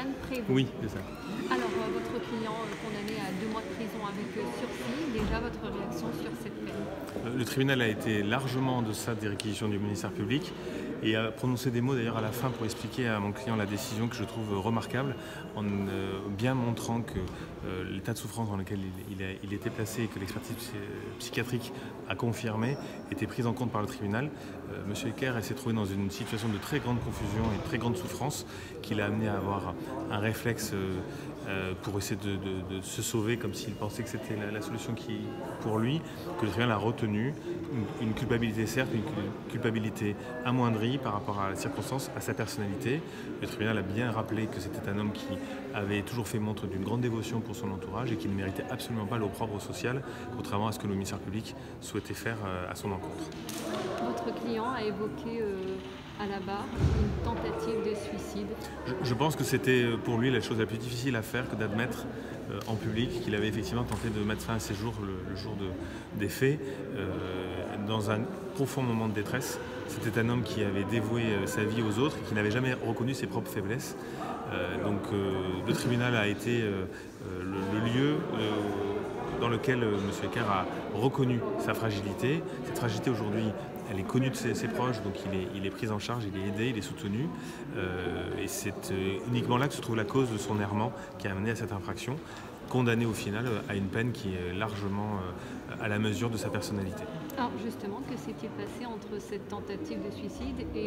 Yann Prévost. Oui, c'est ça. Alors, votre client condamné à 2 mois de prison avec sursis, déjà votre réaction sur cette peine? Le tribunal a été largement en deçà des réquisitions du ministère public et a prononcé des mots d'ailleurs à la fin pour expliquer à mon client la décision que je trouve remarquable, en bien montrant que l'état de souffrance dans lequel il était placé et que l'expertise psychiatrique a confirmé était prise en compte par le tribunal. Monsieur Ecker s'est trouvé dans une situation de très grande confusion et de très grande souffrance qui l'a amené à avoir un réflexe pour essayer de se sauver, comme s'il pensait que c'était la solution pour lui, que le tribunal a retenu. Une culpabilité certes, une culpabilité amoindrie par rapport à la circonstance, à sa personnalité. Le tribunal a bien rappelé que c'était un homme qui avait toujours fait montre d'une grande dévotion pour son entourage et qui ne méritait absolument pas l'opprobre social, contrairement à ce que le ministère public souhaitait faire à son encontre. Votre client a évoqué à la barre une tentative de suicide. Je pense que c'était pour lui la chose la plus difficile à faire que d'admettre en public qu'il avait effectivement tenté de mettre fin à ses jours le jour des faits, dans un profond moment de détresse. C'était un homme qui avait dévoué sa vie aux autres et qui n'avait jamais reconnu ses propres faiblesses. Donc le tribunal a été le lieu dans lequel M. Ecker a reconnu sa fragilité. Cette fragilité aujourd'hui, elle est connue de ses proches, donc il est pris en charge, il est aidé, il est soutenu. Et c'est uniquement là que se trouve la cause de son errement qui a amené à cette infraction, condamné au final à une peine qui est largement à la mesure de sa personnalité. Alors justement, que s'est-il passé entre cette tentative de suicide et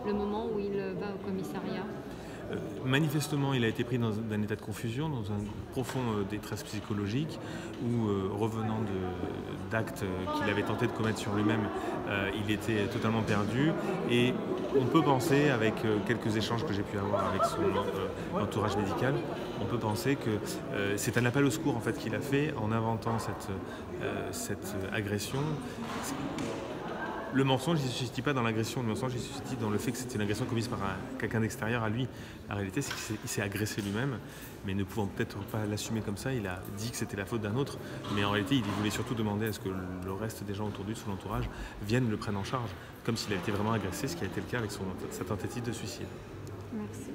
le moment où il va au commissariat? Manifestement, il a été pris dans un état de confusion, dans un profond détresse psychologique, où revenant d'actes qu'il avait tenté de commettre sur lui-même, il était totalement perdu. Et on peut penser, avec quelques échanges que j'ai pu avoir avec son entourage médical, on peut penser que c'est un appel au secours en fait, qu'il a fait en inventant cette agression. Le mensonge, il ne se suscite pas dans l'agression, le mensonge, il se suscite dans le fait que c'était une agression commise par quelqu'un d'extérieur à lui. La réalité, c'est qu'il s'est agressé lui-même, mais ne pouvant peut-être pas l'assumer comme ça, il a dit que c'était la faute d'un autre. Mais en réalité, il voulait surtout demander à ce que le reste des gens autour de lui, de son entourage, viennent le prendre en charge, comme s'il avait été vraiment agressé, ce qui a été le cas avec sa tentative de suicide. Merci.